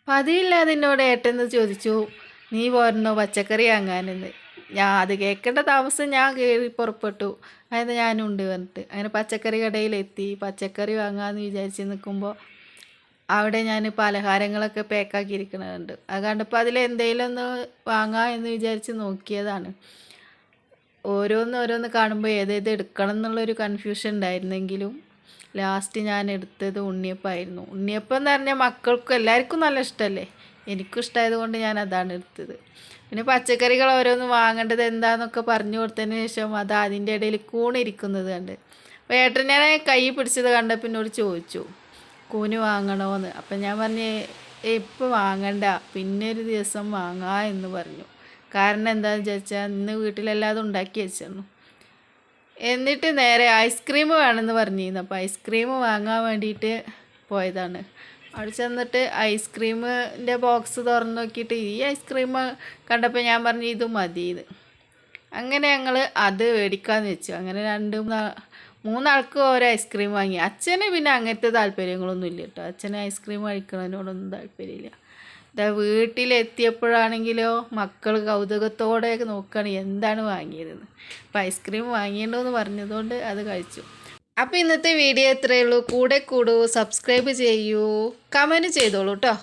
പതിവില്ലാതെ എന്നോട് ഏട്ടൻ ചോദിച്ചു, നീ പോരുന്നോ പച്ചക്കറി വാങ്ങാനെന്ന്. ഞാൻ അത് കേൾക്കേണ്ട താമസം ഞാൻ കയറി പുറപ്പെട്ടു. അതായത് ഞാനുണ്ട് പറഞ്ഞിട്ട് അങ്ങനെ പച്ചക്കറി കടയിലെത്തി. പച്ചക്കറി വാങ്ങാമെന്ന് വിചാരിച്ച് നിൽക്കുമ്പോൾ അവിടെ ഞാൻ പലഹാരങ്ങളൊക്കെ പാക്കാക്കിയിരിക്കണുണ്ട്. അത് കണ്ടപ്പോൾ അതിലെന്തെങ്കിലും ഒന്ന് വാങ്ങാം എന്ന് വിചാരിച്ച് നോക്കിയതാണ്. ഓരോന്ന് കാണുമ്പോൾ ഏതേത് എടുക്കണം എന്നുള്ളൊരു കൺഫ്യൂഷൻ ഉണ്ടായിരുന്നെങ്കിലും ലാസ്റ്റ് ഞാൻ എടുത്തത് ഉണ്ണിയപ്പമായിരുന്നു. ഉണ്ണിയപ്പം എന്ന് പറഞ്ഞാൽ മക്കൾക്കും എല്ലാവർക്കും നല്ല ഇഷ്ടമല്ലേ. എനിക്കും ഇഷ്ടമായത് കൊണ്ട് ഞാൻ അതാണ് എടുത്തത്. പിന്നെ പച്ചക്കറികൾ ഓരോന്ന് വാങ്ങേണ്ടത് എന്താണെന്നൊക്കെ പറഞ്ഞു കൊടുത്തതിന് ശേഷം അത് അതിൻ്റെ ഇടയിൽ കൂണിരിക്കുന്നത് കണ്ട് അപ്പോൾ ഏട്ടനെ കൈ പിടിച്ചത് കണ്ടപ്പോൾ എന്നോട് ചോദിച്ചു, കൂന് വാങ്ങണോന്ന്. അപ്പം ഞാൻ പറഞ്ഞ് ഇപ്പം വാങ്ങണ്ട, പിന്നെ ഒരു ദിവസം വാങ്ങാ എന്ന് പറഞ്ഞു. കാരണം എന്താണെന്ന് ചോദിച്ചാൽ ഇന്ന് വീട്ടിലെല്ലാതും ഉണ്ടാക്കി വെച്ചിരുന്നു. എന്നിട്ട് നേരെ ഐസ്ക്രീം വേണമെന്ന് പറഞ്ഞിരുന്നു. അപ്പോൾ ഐസ്ക്രീം വാങ്ങാൻ വേണ്ടിയിട്ട് പോയതാണ്. അവിടെ ചെന്നിട്ട് ഐസ്ക്രീമിൻ്റെ ബോക്സ് തുറന്ന് നോക്കിയിട്ട് ഈ ഐസ്ക്രീം കണ്ടപ്പോൾ ഞാൻ പറഞ്ഞു ഇത് മതിയെന്ന്. അങ്ങനെ ഞങ്ങൾ അത് മേടിക്കാമെന്ന് വെച്ചു. അങ്ങനെ മൂന്നാൾക്ക് ഓരോ ഐസ്ക്രീം വാങ്ങി. അച്ഛന് പിന്നെ അങ്ങനത്തെ താല്പര്യങ്ങളൊന്നും ഇല്ല കേട്ടോ. അച്ഛന് ഐസ്ക്രീം കഴിക്കുന്നതിനോടൊന്നും താല്പര്യമില്ല. ഇതാ വീട്ടിലെത്തിയപ്പോഴാണെങ്കിലോ മക്കൾ കൗതുകത്തോടെ നോക്കുകയാണ് എന്താണ് വാങ്ങിയതെന്ന്. അപ്പോൾ ഐസ്ക്രീം വാങ്ങിയിട്ടുണ്ടെന്ന് പറഞ്ഞതുകൊണ്ട് അത് കഴിച്ചു. അപ്പോൾ ഇന്നത്തെ വീഡിയോ ഇത്രയേ ഉള്ളൂ. കൂടെ കൂടൂ, സബ്സ്ക്രൈബ് ചെയ്യൂ, കമൻറ്റ് ചെയ്തോളൂ കേട്ടോ.